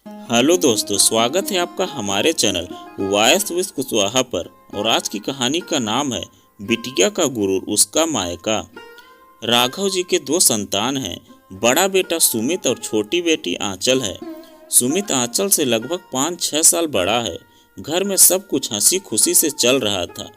Hello दोस्तों, स्वागत है आपका हमारे चैनल वायस विद कुशवाहा पर। और आज की कहानी का नाम है बिटिया का गुरूर उसका मायका। राघव जी के दो संतान हैं। बड़ा बेटा सुमित और छोटी बेटी आंचल है। सुमित आंचल से लगभग 5-6 साल बड़ा है। घर में सब कुछ हंसी खुशी से चल रहा था,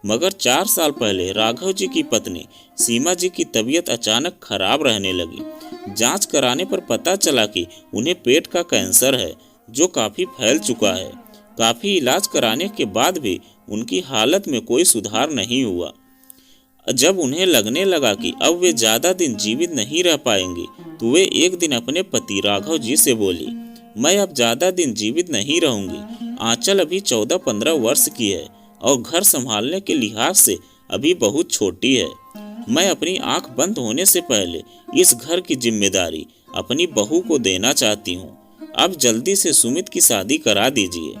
मगर 4 साल पहले राघव जी की पत्नी सीमा जी की तबीयत अचानक खराब रहने लगी। जांच कराने पर पता चला कि उन्हें पेट का कैंसर है, जो काफी फैल चुका है। काफी इलाज कराने के बाद भी उनकी हालत में कोई सुधार नहीं हुआ। जब उन्हें लगने लगा कि अब वे ज्यादा दिन जीवित नहीं रह पाएंगी, तो वे एक दिन अपने पति राघव जी से बोली, मैं अब ज्यादा दिन जीवित नहीं रहूंगी। आंचल अभी 14-15 वर्ष की है और घर संभालने के लिहाज से अभी बहुत छोटी है। मैं अपनी आंख बंद होने से पहले इस घर की जिम्मेदारी अपनी बहू को देना चाहती हूँ। अब जल्दी से सुमित की शादी करा दीजिए।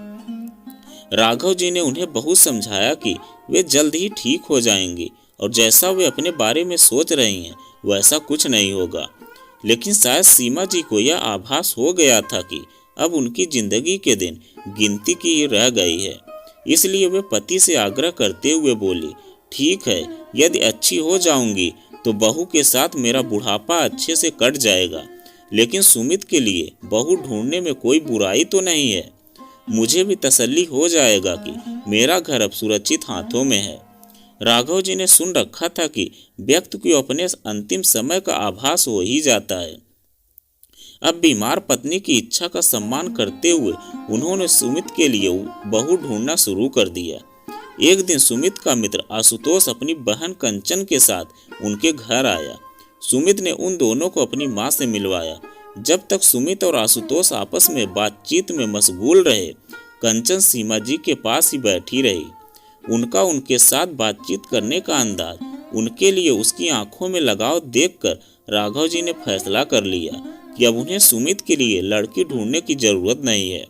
राघव जी ने उन्हें बहुत समझाया कि वे जल्द ही ठीक हो जाएंगी और जैसा वे अपने बारे में सोच रही हैं वैसा कुछ नहीं होगा। लेकिन शायद सीमा जी को यह आभास हो गया था कि अब उनकी जिंदगी के दिन गिनती की रह गई है। इसलिए वे पति से आग्रह करते हुए बोली, ठीक है, यदि अच्छी हो जाऊंगी तो बहू के साथ मेरा बुढ़ापा अच्छे से कट जाएगा। लेकिन सुमित के लिए बहू ढूंढने में कोई बुराई तो नहीं है। मुझे भी तसल्ली हो जाएगा कि मेरा घर अब सुरक्षित हाथों में है। राघव जी ने सुन रखा था कि व्यक्ति को अपने अंतिम समय का आभास हो ही जाता है। अब बीमार पत्नी की इच्छा का सम्मान करते हुए उन्होंने सुमित के लिए बहू ढूंढना शुरू कर दिया। एक दिन सुमित का मित्र आशुतोष अपनी बहन कंचन के साथ उनके घर आया। सुमित ने उन दोनों को अपनी मां से मिलवाया। जब तक सुमित और आशुतोष आपस में बातचीत में मशगूल रहे, कंचन सीमा जी के पास ही बैठी रही। उनका उनके साथ बातचीत करने का अंदाज, उनके लिए उसकी आंखों में लगाव देखकर राघव जी ने फैसला कर लिया कि अब उन्हें सुमित के लिए लड़की ढूंढने की जरूरत नहीं है।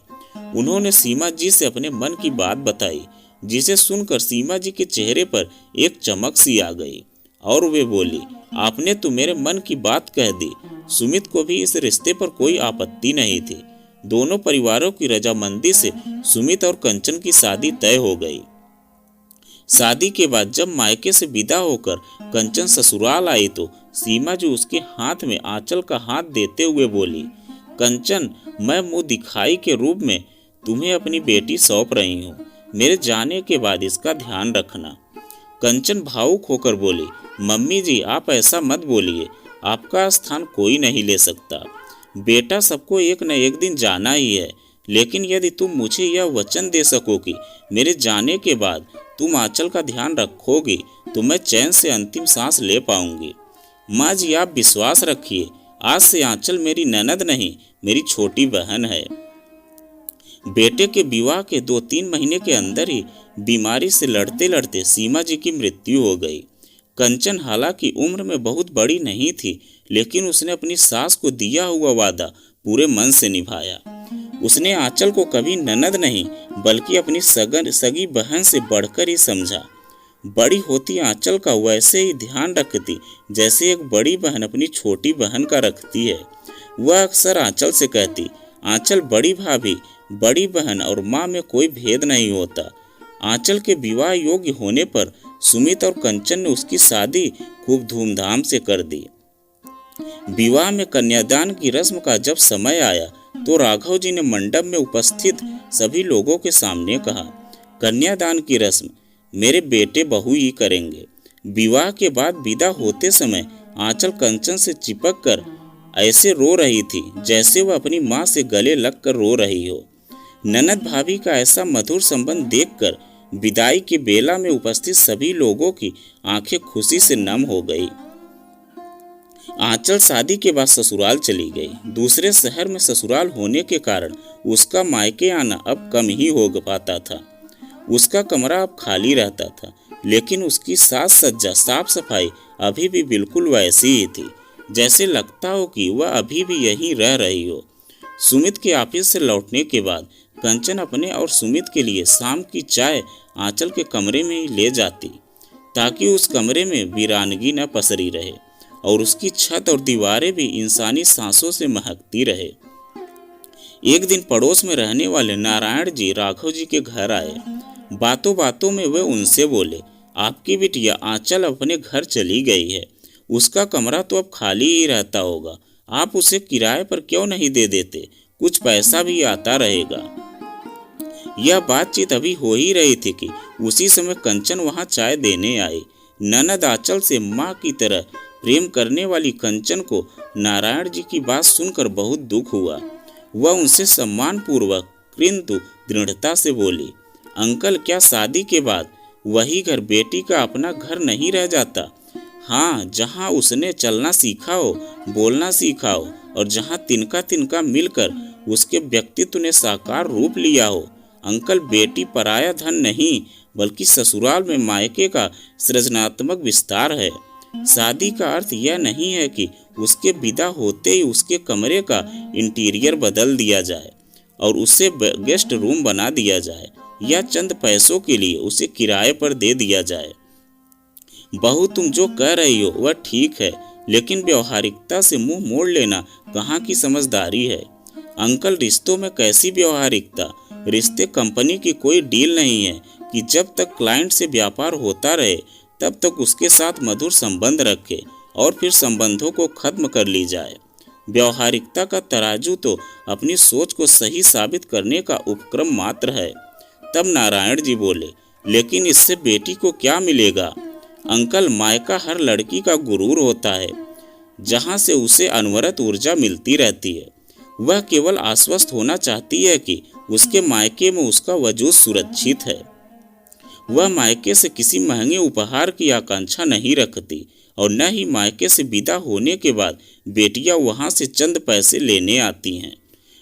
उन्होंने सीमा जी से अपने मन की बात बताई, जिसे सुनकर सीमा जी के चेहरे पर एक चमक सी आ गई और वे बोली, आपने तो मेरे मन की बात कह दी। सुमित को भी इस रिश्ते पर कोई आपत्ति नहीं थी। दोनों परिवारों की रजामंदी से सुमित और कंचन की शादी तय हो गई। शादी के बाद जब मायके से विदा होकर कंचन ससुराल आई तो सीमा जी उसके हाथ में आंचल का हाथ देते हुए बोली, कंचन, मैं मुंह दिखाई के रूप में तुम्हें अपनी बेटी सौंप रही हूँ। मेरे जाने के बाद इसका ध्यान रखना। कंचन भावुक होकर बोली, मम्मी जी, आप ऐसा मत बोलिए, आपका स्थान कोई नहीं ले सकता। बेटा सबको एक न एक दिन जाना ही है, लेकिन यदि तुम मुझे यह वचन दे सको कि मेरे जाने के बाद तुम आंचल का ध्यान रखोगी, तो मैं चैन से अंतिम सांस ले पाऊंगी। माँ जी, आप विश्वास रखिए, आज से आंचल मेरी ननद नहीं, मेरी छोटी बहन है। बेटे के विवाह के 2-3 महीने के अंदर ही बीमारी से लड़ते लड़ते सीमा जी की मृत्यु हो गई। कंचन हालांकि उम्र में बहुत बड़ी नहीं थी, लेकिन उसने अपनी सास को दिया हुआ वादा पूरे मन से निभाया। उसने आंचल को कभी ननद नहीं बल्कि अपनी सगी बहन से बढ़कर ही समझा। बड़ी होती आंचल का वैसे ही ध्यान रखती जैसे एक बड़ी बहन अपनी छोटी बहन का रखती है। वह अक्सर आंचल से कहती, आंचल, बड़ी भाभी, बड़ी बहन और माँ में कोई भेद नहीं होता। आंचल के विवाह योग्य होने पर सुमित और कंचन ने उसकी शादी खूब धूमधाम से कर दी। विवाह में कन्यादान की रस्म का जब समय आया तो राघव जी ने मंडप में उपस्थित सभी लोगों के सामने कहा, कन्यादान की रस्म मेरे बेटे बहू ही करेंगे। विवाह के बाद विदा होते समय आंचल कंचन से चिपक कर ऐसे रो रही थी जैसे वह अपनी माँ से गले लग कर रो रही हो। ननद भाभी का ऐसा मधुर संबंध देखकर विदाई के बेला में उपस्थित सभी लोगों की आंखें खुशी से नम हो गई। आंचल शादी के बाद ससुराल चली गई। दूसरे शहर में ससुराल होने के कारण उसका मायके आना अब कम ही हो पाता था। उसका कमरा अब खाली रहता था, लेकिन उसकी साज सज्जा, साफ सफाई अभी भी बिल्कुल वैसी ही थी, जैसे लगता हो कि वह अभी भी यहीं रह रही हो। सुमित के ऑफिस से लौटने के बाद कंचन अपने और सुमित के लिए शाम की चाय आंचल के कमरे में ही ले जाती, ताकि उस कमरे में वीरानगी न पसरी रहे और उसकी छत और दीवारें भी इंसानी सांसों से महकती रहे। एक दिन पड़ोस में रहने वाले नारायण जी राघव जी के घर आए। बातों बातों में वे उनसे बोले, आपकी बिटिया आंचल अपने घर चली गई है, उसका कमरा तो अब खाली ही रहता होगा, आप उसे किराए पर क्यों नहीं दे देते, कुछ पैसा भी आता रहेगा। यह बातचीत अभी हो ही रही थी कि उसी समय कंचन वहां चाय देने आई। ननद आंचल से माँ की तरह प्रेम करने वाली कंचन को नारायण जी की बात सुनकर बहुत दुख हुआ। वह उनसे सम्मान पूर्वक किंतु दृढ़ता से बोली, अंकल क्या शादी के बाद वही घर बेटी का अपना घर नहीं रह जाता? हाँ, जहाँ उसने चलना सीखा हो, बोलना सीखा हो और जहाँ तिनका तिनका मिलकर उसके व्यक्तित्व ने साकार रूप लिया हो। अंकल, बेटी पराया धन नहीं बल्कि ससुराल में मायके का सृजनात्मक विस्तार है। शादी का अर्थ यह नहीं है कि उसके विदा होते ही उसके कमरे का इंटीरियर बदल दिया जाए और उसे गेस्ट रूम बना दिया जाए या चंद पैसों के लिए उसे किराए पर दे दिया जाए। बहू, तुम जो कह रही हो वह ठीक है, लेकिन व्यवहारिकता से मुंह मोड़ लेना कहाँ की समझदारी है? अंकल, रिश्तों में कैसी व्यवहारिकता? रिश्ते कंपनी की कोई डील नहीं है कि जब तक क्लाइंट से व्यापार होता रहे तब तक उसके साथ मधुर संबंध रखे और फिर संबंधों को खत्म कर ली जाए। व्यवहारिकता का तराजू तो अपनी सोच को सही साबित करने का उपक्रम मात्र है। तब नारायण जी बोले, लेकिन इससे बेटी को क्या मिलेगा? अंकल, मायका हर लड़की का गुरूर होता है, जहाँ से उसे अनवरत ऊर्जा मिलती रहती है। वह केवल आश्वस्त होना चाहती है कि उसके मायके में उसका वजूद सुरक्षित है। वह मायके से किसी महंगे उपहार की आकांक्षा नहीं रखती और न ही मायके से विदा होने के बाद बेटियां वहां से चंद पैसे लेने आती हैं,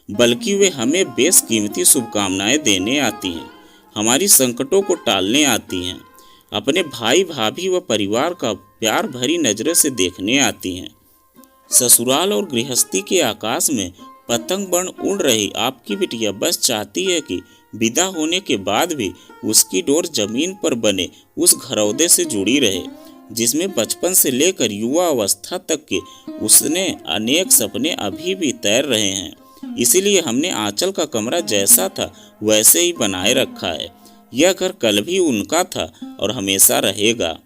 बल्कि वे हमें बेशकीमती शुभकामनाएं देने आती हैं, हमारी संकटों को टालने आती हैं, अपने भाई भाभी व परिवार का प्यार भरी नजरों से देखने आती हैं। ससुराल और गृहस्थी के आकाश में पतंग बन उड़ रही आपकी बिटिया बस चाहती है कि विदा होने के बाद भी उसकी डोर जमीन पर बने उस घरौदे से जुड़ी रहे, जिसमें बचपन से लेकर युवा अवस्था तक के उसने अनेक सपने अभी भी तैर रहे हैं। इसीलिए हमने आंचल का कमरा जैसा था वैसे ही बनाए रखा है। यह घर कल भी उनका था और हमेशा रहेगा।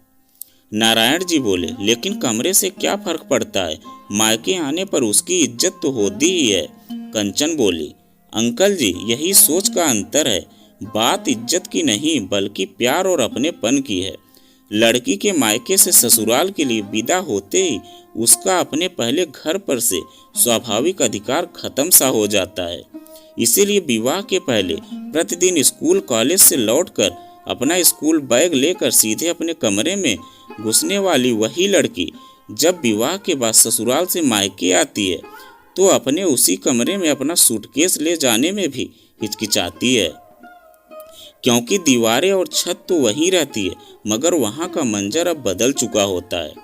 नारायण जी बोले, लेकिन कमरे से क्या फर्क पड़ता है? मायके आने पर उसकी इज्जत तो होती ही है। कंचन बोली, अंकल जी, यही सोच का अंतर है। बात इज्जत की नहीं बल्कि प्यार और अपनेपन की है। लड़की के मायके से ससुराल के लिए विदा होते ही उसका अपने पहले घर पर से स्वाभाविक अधिकार खत्म सा हो जाता है। इसीलिए विवाह के पहले प्रतिदिन स्कूल कॉलेज से लौटकर अपना स्कूल बैग लेकर सीधे अपने कमरे में घुसने वाली वही लड़की जब विवाह के बाद ससुराल से मायके आती है तो अपने उसी कमरे में अपना सूटकेस ले जाने में भी हिचकिचाती है, क्योंकि दीवारें और छत तो वहीं रहती है मगर वहाँ का मंजर अब बदल चुका होता है।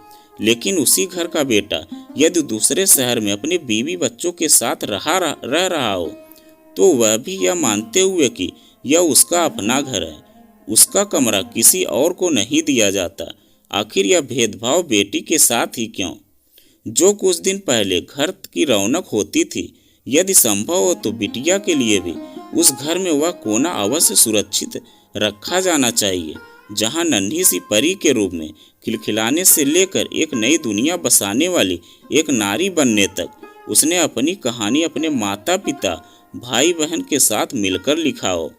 लेकिन उसी घर का बेटा यदि दूसरे शहर में अपने बीवी बच्चों के साथ रह रहा हो तो वह भी यह मानते हुए कि यह उसका अपना घर है, उसका कमरा किसी और को नहीं दिया जाता। आखिर यह भेदभाव बेटी के साथ ही क्यों? जो कुछ दिन पहले घर की रौनक होती थी, यदि संभव हो तो बिटिया के लिए भी उस घर में वह कोना अवश्य सुरक्षित रखा जाना चाहिए, जहां नन्ही सी परी के रूप में खिलखिलाने से लेकर एक नई दुनिया बसाने वाली एक नारी बनने तक उसने अपनी कहानी अपने माता पिता भाई बहन के साथ मिलकर लिखा हो।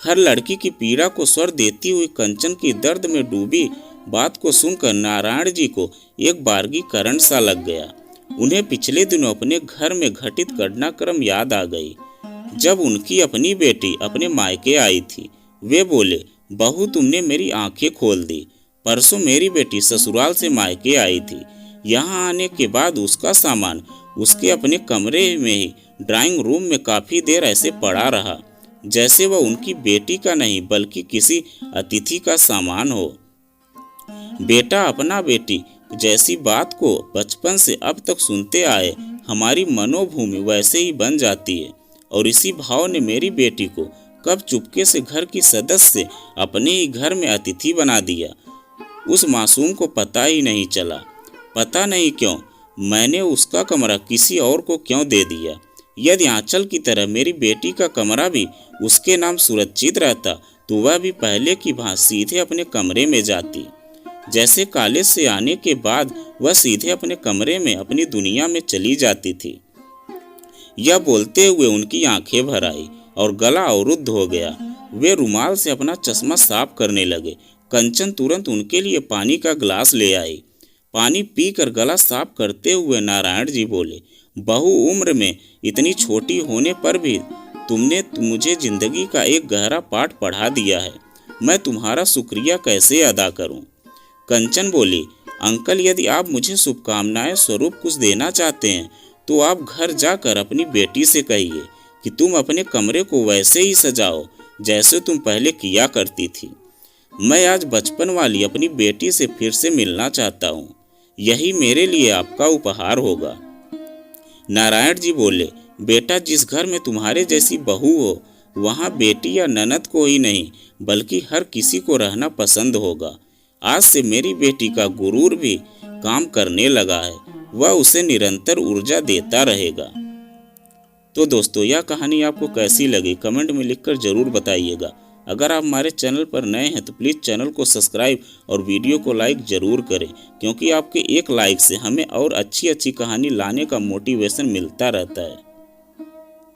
हर लड़की की पीड़ा को स्वर देती हुई कंचन की दर्द में डूबी बात को सुनकर नारायण जी को एक बारगी करंट सा लग गया। उन्हें पिछले दिनों अपने घर में घटित घटनाक्रम याद आ गई, जब उनकी अपनी बेटी अपने मायके आई थी। वे बोले, बहू, तुमने मेरी आंखें खोल दी। परसों मेरी बेटी ससुराल से मायके आई थी। यहाँ आने के बाद उसका सामान उसके अपने कमरे में ही ड्राइंग रूम में काफी देर ऐसे पड़ा रहा जैसे वह उनकी बेटी का नहीं बल्कि किसी अतिथि का सामान हो। बेटा अपना बेटी जैसी बात को बचपन से अब तक सुनते आए हमारी मनोभूमि वैसे ही बन जाती है, और इसी भाव ने मेरी बेटी को कब चुपके से घर की सदस्य अपने ही घर में अतिथि बना दिया, उस मासूम को पता ही नहीं चला। पता नहीं क्यों मैंने उसका कमरा किसी और को क्यों दे दिया। यदि आंचल की तरह मेरी बेटी का कमरा भी उसके नाम सुरक्षित रहता तो वह भी पहले की भांति सीधे अपने कमरे में जाती। जैसे कॉलेज से आने के बाद वह सीधे अपने कमरे में अपनी दुनिया में चली जाती थी। यह बोलते हुए उनकी आंखें भर आई और गला अवरुद्ध हो गया। वे रुमाल से अपना चश्मा साफ करने लगे। कंचन तुरंत उनके लिए पानी का गिलास ले आई। पानी पीकर गला साफ करते हुए नारायण जी बोले, बहु उम्र में इतनी छोटी होने पर भी तुमने मुझे जिंदगी का एक गहरा पाठ पढ़ा दिया है। मैं तुम्हारा शुक्रिया कैसे अदा करूं? कंचन बोली, अंकल यदि आप मुझे शुभकामनाएं स्वरूप कुछ देना चाहते हैं तो आप घर जाकर अपनी बेटी से कहिए कि तुम अपने कमरे को वैसे ही सजाओ जैसे तुम पहले किया करती थी। मैं आज बचपन वाली अपनी बेटी से फिर से मिलना चाहता हूँ। यही मेरे लिए आपका उपहार होगा। नारायण जी बोले, बेटा जिस घर में तुम्हारे जैसी बहू हो वहाँ बेटी या ननद को ही नहीं बल्कि हर किसी को रहना पसंद होगा। आज से मेरी बेटी का गुरूर भी काम करने लगा है। वह उसे निरंतर ऊर्जा देता रहेगा। तो दोस्तों यह कहानी आपको कैसी लगी कमेंट में लिखकर जरूर बताइएगा। अगर आप हमारे चैनल पर नए हैं तो प्लीज़ चैनल को सब्सक्राइब और वीडियो को लाइक ज़रूर करें, क्योंकि आपके एक लाइक से हमें और अच्छी कहानी लाने का मोटिवेशन मिलता रहता है।